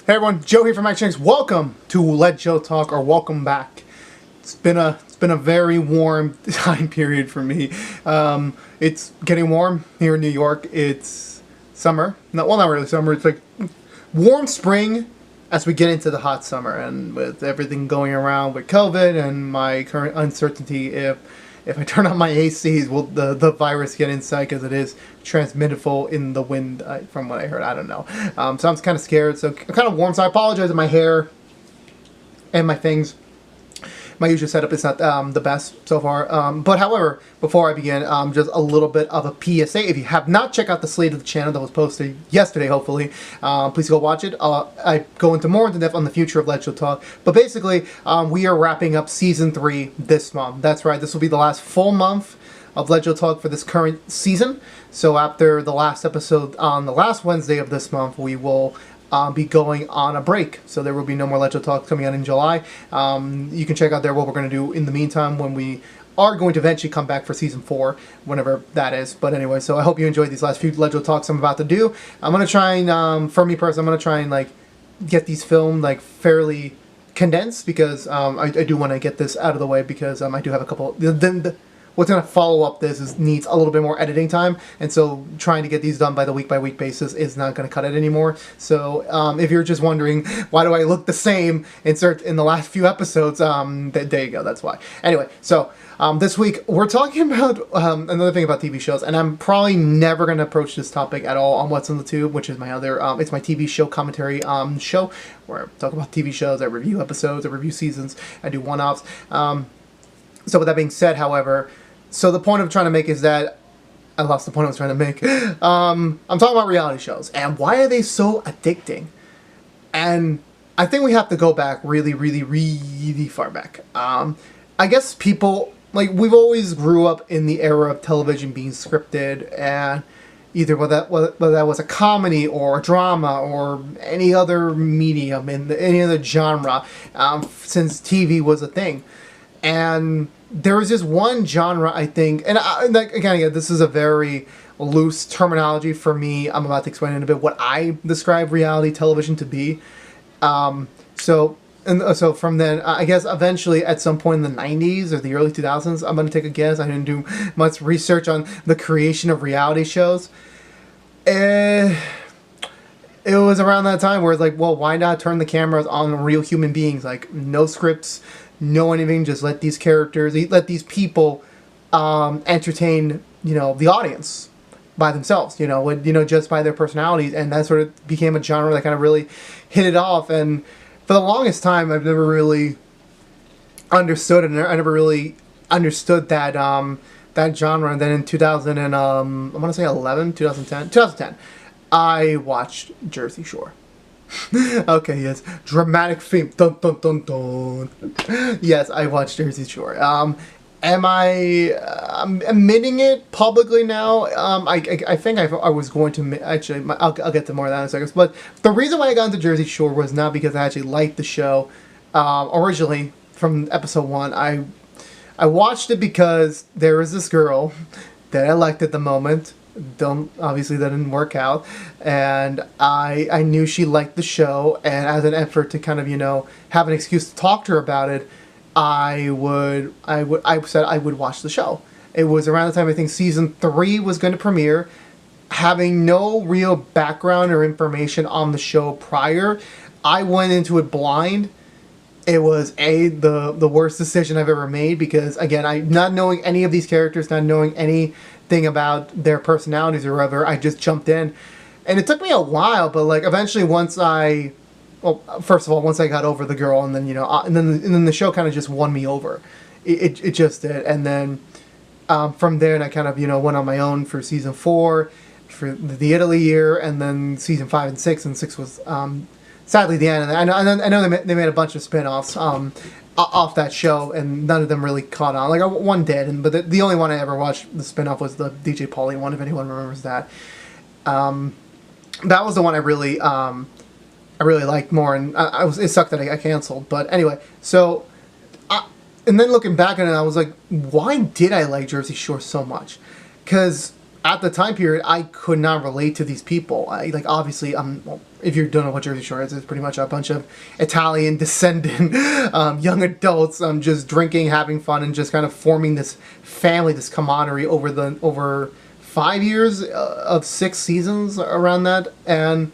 Hey everyone, Joe here from Addicting. Welcome to Let Joe Talk, or welcome back. It's been a very warm time period for me. It's getting warm here in New York. It's summer. Not really summer. It's like warm spring as we get into the hot summer, and with everything going around with COVID and my current uncertainty if I turn on my ACs, will the virus get inside, because it is transmittable in the wind, from what I heard. I don't know. So I'm kind of scared. So I'm kind of warm. So I apologize. My hair and my things. My usual setup is not the best so far. But however, before I begin, just a little bit of a PSA. If you have not checked out the slate of the channel that was posted yesterday, hopefully, please go watch it. I go into more into depth on the future of Let Joe Talk. But basically, we are wrapping up Season 3 this month. That's right. This will be the last full month of Let Joe Talk for this current season. So after the last episode on the last Wednesday of this month, we will be going on a break. So there will be no more Let Joe Talk coming out in July. You can check out there what we're going to do in the meantime when we are going to eventually come back for Season 4, whenever that is. But anyway, so I hope you enjoyed these last few Let Joe Talks I'm about to do. I'm going to try and, for me personally, I'm going to try and like get these filmed like fairly condensed, because I do want to get this out of the way, because I do have a couple. What's going to follow up this needs a little bit more editing time, and so trying to get these done by the week basis is not going to cut it anymore. So if you're just wondering why do I look the same in the last few episodes, there you go, that's why. Anyway, so this week we're talking about another thing about TV shows, and I'm probably never going to approach this topic at all on What's on the Tube, which is my other, it's my TV show commentary show, where I talk about TV shows, I review episodes, I review seasons, I do one-offs. So with that being said, however, so the point I'm trying to make is that I lost the point I was trying to make. I'm talking about reality shows and why are they so addicting? And I think we have to go back really far back. I guess people, like, we've always grew up in the era of television being scripted, and either whether that was a comedy or a drama or any other medium in any other genre, since TV was a thing. And there was just one genre, I think, and again, this is a very loose terminology for me. I'm about to explain in a bit what I describe reality television to be. So from then, I guess eventually at some point in the 90s or the early 2000s, I'm going to take a guess. I didn't do much research on the creation of reality shows. It was around that time where it's like, well, why not turn the cameras on real human beings? Like, no scripts, no anything, just let these characters, let these people entertain, the audience by themselves, just by their personalities. And that sort of became a genre that kind of really hit it off. And for the longest time, I've never really understood it. I never really understood that that genre. And then in 2000 and I want to say 2010, I watched Jersey Shore. Okay, yes, dramatic theme. Dun dun dun dun. Yes, I watched Jersey Shore. Am I admitting it publicly now? I think I was going to actually. I'll get to more of that in a second. But the reason why I got into Jersey Shore was not because I actually liked the show originally from episode 1. I watched it because there was this girl that I liked at the moment. Obviously that didn't work out, and I knew she liked the show, and as an effort to kind of have an excuse to talk to her about it, I said I would watch the show. It was around the time I think Season 3 was going to premiere. Having no real background or information on the show prior, I went into it blind. It was the worst decision I've ever made, because again, not knowing any of these characters, not knowing anything about their personalities or whatever, I just jumped in, and it took me a while. But like eventually, once I got over the girl, and then and then the show kind of just won me over. It just did, and then from there, and I kind of went on my own for Season 4, for the Italy year, and then Season 5 and 6, and 6 was sadly the end. And I know they made a bunch of spin-offs off that show, and none of them really caught on. Like one did, but the only one I ever watched the spin-off was the DJ Pauly one, if anyone remembers that. That was the one I really liked more, and it sucked that I canceled. But anyway, so and then looking back on it, I was like, why did I like Jersey Shore so much? Because at the time period, I could not relate to these people. Like, obviously, well, if you don't know what Jersey Shore is, it's pretty much a bunch of Italian descendant young adults just drinking, having fun, and just kind of forming this family, this camaraderie over 5 years of 6 seasons around that. And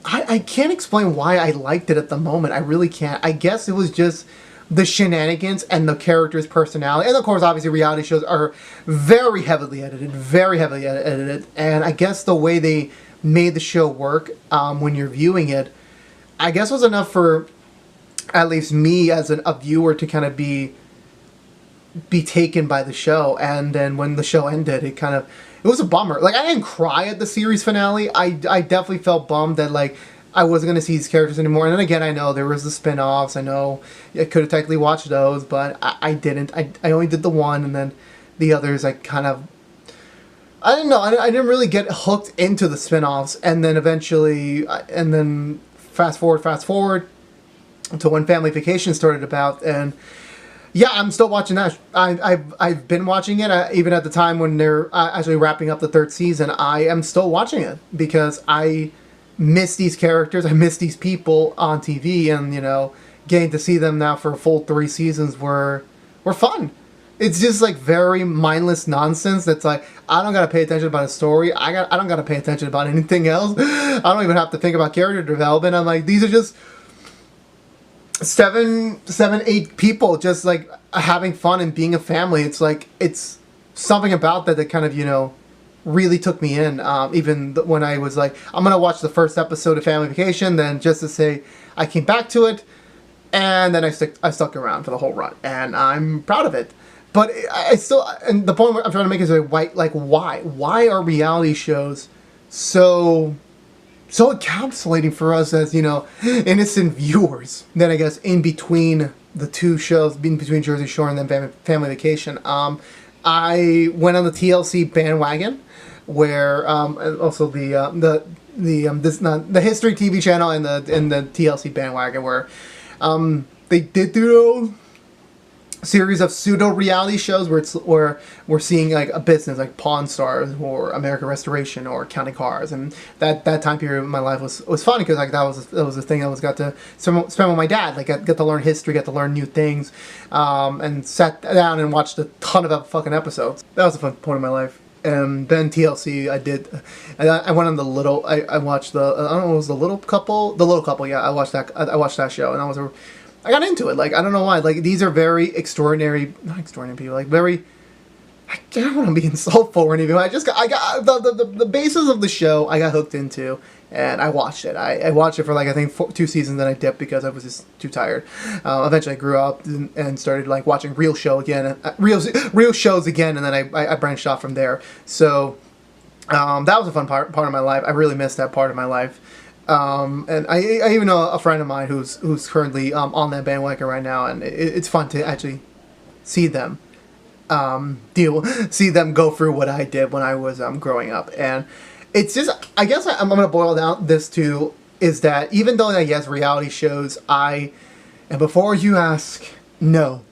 I can't explain why I liked it at the moment. I really can't. I guess it was just the shenanigans and the characters' personality. And of course, obviously, reality shows are very heavily edited. And I guess the way they made the show work when you're viewing it, I guess was enough for at least me as a viewer to kind of be taken by the show. And then when the show ended, it was a bummer. Like, I didn't cry at the series finale. I definitely felt bummed that, like, I wasn't going to see these characters anymore. And then again, I know there was the spin-offs. I know I could have technically watched those, but I didn't. I only did the one, and then the others I kind of... I didn't know. I didn't really get hooked into the spin-offs. And then eventually... And then fast forward to when Family Vacation started about, and... Yeah, I'm still watching that. I've been watching it, even at the time when they're actually wrapping up the 3rd season. I am still watching it because I miss these characters. I miss these people on TV, and, you know, getting to see them now for a full 3 seasons were fun. It's just, like, very mindless nonsense that's like, I don't gotta pay attention about a story. I don't gotta pay attention about anything else. I don't even have to think about character development. I'm like, these are just 8 people just, like, having fun and being a family. It's like, it's something about that kind of, you know, really took me in. Even when I was like, I'm gonna watch the first episode of Family Vacation, then just to say I came back to it, and then I stuck around for the whole run, and I'm proud of it. But I still, and the point I'm trying to make is like, why are reality shows so encapsulating for us as, you know, innocent viewers? Then I guess in between the 2 shows, in between Jersey Shore and then Family Vacation, I went on the TLC bandwagon, where also the History TV channel and the TLC bandwagon, where they did do series of pseudo reality shows where we're seeing, like, a business like Pawn Stars or American Restoration or Counting Cars, and that time period of my life was fun because, like, that was the thing I got to spend with my dad. Like, get to learn history, get to learn new things, and sat down and watched a ton of fucking episodes. That was a fun point of my life. And then TLC, I went on the Little. I watched I don't know, it was the Little Couple. Yeah, I watched that show, and I got into it. Like, I don't know why. Like, these are very not extraordinary people. Like, very, I don't want to be insultful or anything. I got the basis of the show I got hooked into, and I watched it. I watched it for, like, I think 2 seasons, then I dipped because I was just too tired. Eventually I grew up and started, like, watching real shows again, and then I branched off from there. So, that was a fun part of my life. I really missed that part of my life. And I even know a friend of mine who's currently on that bandwagon right now, and it's fun to actually see them see them go through what I did when I was growing up. And it's just, I guess I'm going to boil down this to is that even though, yes, reality shows, and before you ask, no,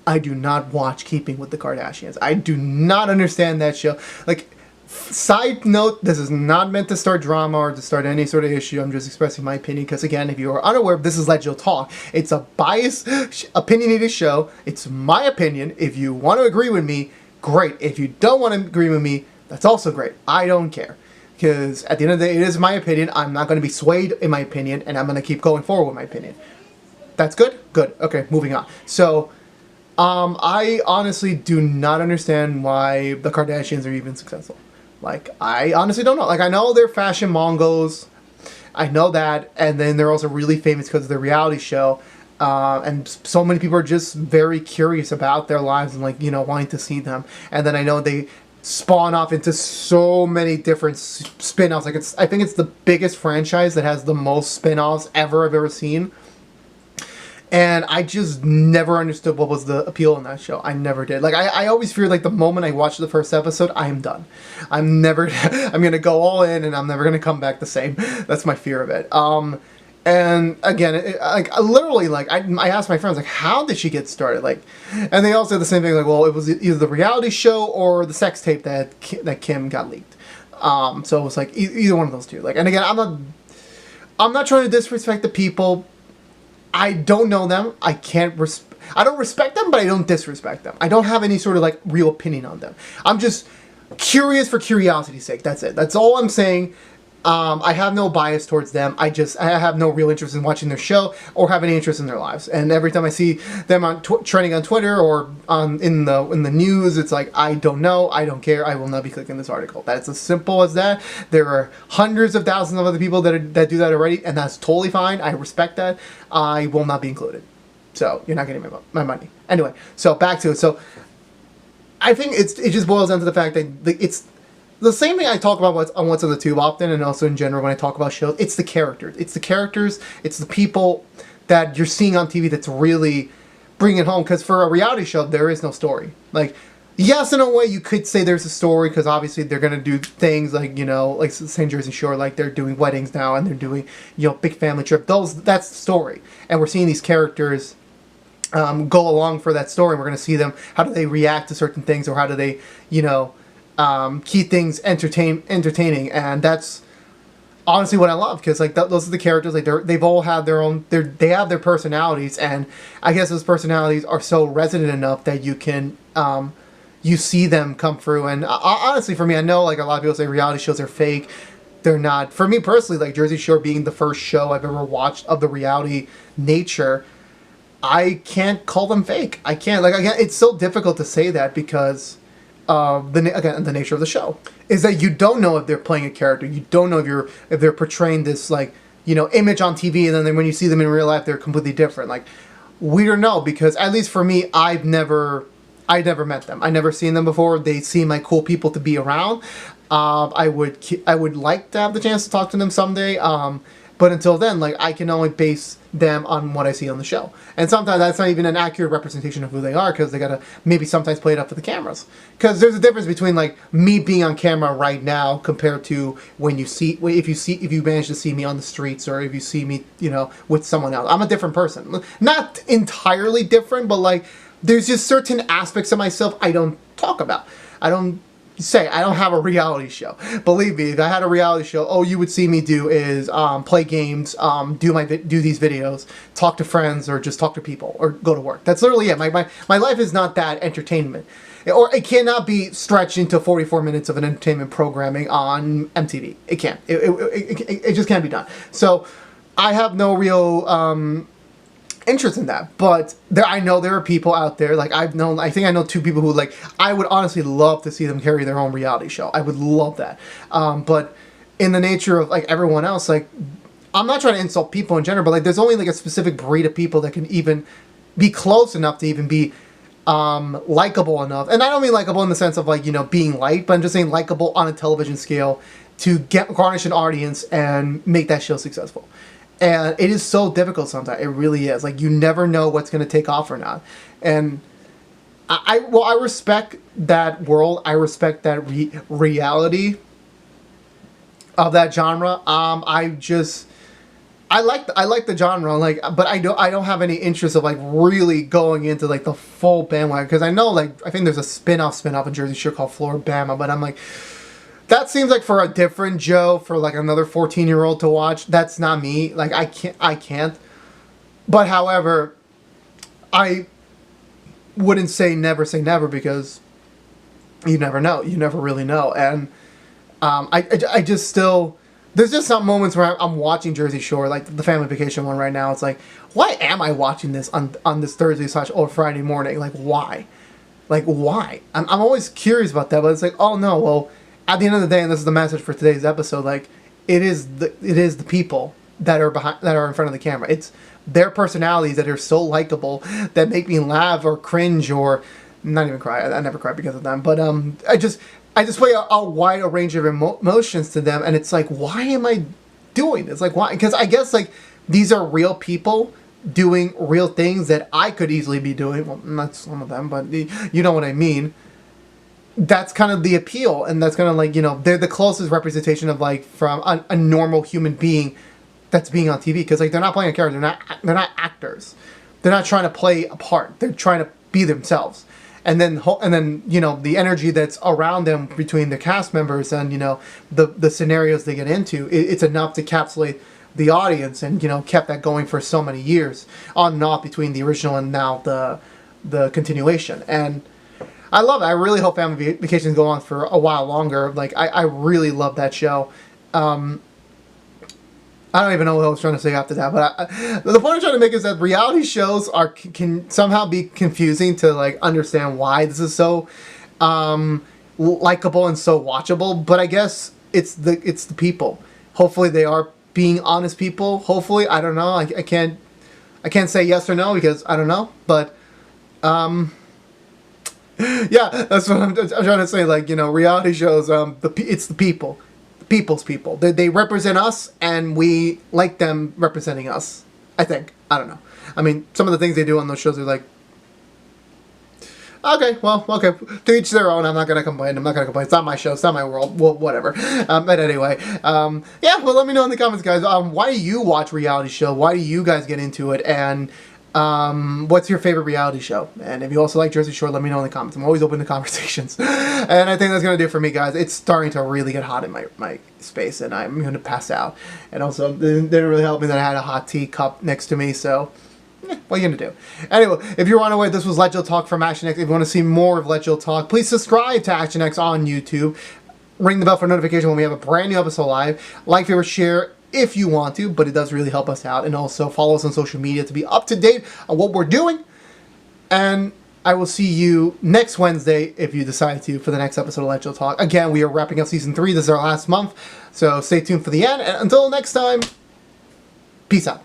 I do not watch Keeping with the Kardashians. I do not understand that show. Like, side note, this is not meant to start drama or to start any sort of issue. I'm just expressing my opinion because, again, if you are unaware, this is Let Joe Talk. It's a biased, opinionated show. It's my opinion. If you want to agree with me, great. If you don't want to agree with me, that's also great. I don't care. Because at the end of the day, it is my opinion. I'm not going to be swayed in my opinion, and I'm going to keep going forward with my opinion. That's good? Good. Okay, moving on. So, I honestly do not understand why the Kardashians are even successful. Like, I honestly don't know. Like, I know they're fashion mongols. I know that. And then they're also really famous because of their reality show. And so many people are just very curious about their lives and, like, you know, wanting to see them. And then I know they spawn off into so many different spin-offs. Like, I think it's the biggest franchise that has the most spin-offs I've ever seen. And I just never understood what was the appeal in that show. I never did. Like, I always feared, like, the moment I watched the first episode, I am done. I'm going to go all in and I'm never going to come back the same. That's my fear of it. And again, like literally, like I asked my friends, like, how did she get started? Like, and they all said the same thing. Like, well, it was either the reality show or the sex tape that Kim got leaked. So it was like either one of those two. Like, and again, I'm not trying to disrespect the people. I don't know them. I don't respect them, but I don't disrespect them. I don't have any sort of like real opinion on them. I'm just curious for curiosity's sake. That's it. That's all I'm saying. I have no bias towards them. I have no real interest in watching their show or have any interest in their lives. And every time I see them on trending on Twitter or in the news, it's like, I don't know, I don't care, I will not be clicking this article. That's as simple as that. There are hundreds of thousands of other people that do that already, and that's totally fine. I respect that. I will not be included. So you're not getting my money. Anyway, so back to it. So I think it just boils down to the fact that it's the same thing I talk about on What's on the Tube often, and also in general when I talk about shows. It's the characters. It's the characters. It's the people that you're seeing on TV that's really bringing it home. Because for a reality show, there is no story. Like, yes, in a way, you could say there's a story because obviously they're gonna do things like, you know, like St. Jersey Shore, like they're doing weddings now and they're doing, you know, big family trip. That's the story, and we're seeing these characters go along for that story. We're gonna see them. How do they react to certain things, or how do they, you know, keep things entertaining, and that's honestly what I love, because like those are the characters. Like they've all had their own, they have their personalities, and I guess those personalities are so resonant enough that you can you see them come through. And honestly, for me, I know like a lot of people say reality shows are fake. They're not. For me personally, like Jersey Shore being the first show I've ever watched of the reality nature, I can't call them fake. I can't. Like, again, it's so difficult to say that because the nature of the show is that you don't know if they're playing a character. You don't know if they're portraying this, like, you know, image on TV, and then when you see them in real life, they're completely different. Like, we don't know, because at least for me, I never met them. I never seen them before. They seem like cool people to be around. I would like to have the chance to talk to them someday. But until then, like, I can only base them on what I see on the show. And sometimes that's not even an accurate representation of who they are, because they gotta maybe sometimes play it up for the cameras. Because there's a difference between, like, me being on camera right now compared to when if you manage to see me on the streets, or if you see me, you know, with someone else. I'm a different person. Not entirely different, but, like, there's just certain aspects of myself I don't talk about. I don't have a reality show. Believe me, if I had a reality show, all you would see me do is play games, do these videos, talk to friends, or just talk to people, or go to work. That's literally it. My life is not that entertainment. Or it cannot be stretched into 44 minutes of an entertainment programming on MTV. It can't. It just can't be done. So I have no real interest in that, but I know there are people out there, like I think I know two people who, like, I would honestly love to see them carry their own reality show. I would love that. But in the nature of, like, everyone else, like, I'm not trying to insult people in general, but, like, there's only, like, a specific breed of people that can even be close enough to even be likable enough. And I don't mean likable in the sense of, like, you know, being liked, but I'm just saying likable on a television scale to garnish an audience and make that show successful. And it is so difficult sometimes. It really is. Like, you never know what's going to take off or not. And I respect that world. I respect that reality of that genre. I like the genre, like, but I don't have any interest of, like, really going into, like, the full bandwagon, because I know, like, I think there's a spin-off in Jersey Shore called Floribama, but I'm like, that seems like for a different Joe, for, like, another 14-year-old to watch. That's not me. Like, I can't. But however, I wouldn't say never, because you never know. You never really know. And I just still, there's just some moments where I'm watching Jersey Shore, like the Family Vacation one right now. It's like, why am I watching this on this Thursday or Friday morning? Like, why? Like, why? I'm always curious about that, but it's like, oh no, well, at the end of the day, and this is the message for today's episode, like, it is the people that are in front of the camera. It's their personalities that are so likable that make me laugh or cringe or not even cry. I never cry because of them, but I just play a wide range of emotions to them, and it's like, why am I doing this? Like, why? Because I guess, like, these are real people doing real things that I could easily be doing. Well, not some of them, but you know what I mean. That's kind of the appeal, and that's kind of, like, you know, they're the closest representation of, like, from a normal human being that's being on TV, because like they're not playing a character, they're not actors, they're not trying to play a part, they're trying to be themselves. And then you know, the energy that's around them between the cast members and, you know, the scenarios they get into, it's enough to encapsulate the audience, and, you know, kept that going for so many years on and off between the original and now the continuation. And I love it. I really hope Family Vacations go on for a while longer. Like, I really love that show. I don't even know what I was trying to say after that, but the point I'm trying to make is that reality shows can somehow be confusing to like understand why this is so likable and so watchable. But I guess it's the people. Hopefully they are being honest people. Hopefully, I don't know. I can't say yes or no because I don't know. But yeah, that's what I'm trying to say. Like, you know, reality shows. It's the people. People's people. They represent us, and we like them representing us. I think. I don't know. I mean, some of the things they do on those shows are like, okay, well, okay, to each their own. I'm not gonna complain. It's not my show. It's not my world. Well, whatever. But anyway, yeah. Well, let me know in the comments, guys. Why do you watch reality show? Why do you guys get into it? And what's your favorite reality show? And if you also like Jersey Shore, let me know in the comments. I'm always open to conversations. And I think that's going to do it for me, guys. It's starting to really get hot in my space, and I'm going to pass out. And also, it didn't really help me that I had a hot tea cup next to me, so what are you going to do? Anyway, if you're unaware, this was Let Jill Talk from Action X. If you want to see more of Let Jill Talk, please subscribe to Action X on YouTube. Ring the bell for notification when we have a brand new episode live. Like, favorite, share if you want to, but it does really help us out. And also follow us on social media to be up to date on what we're doing. And I will see you next Wednesday, if you decide to, for the next episode of Let Jill Talk. Again, we are wrapping up Season 3. This is our last month, so stay tuned for the end. And until next time, peace out.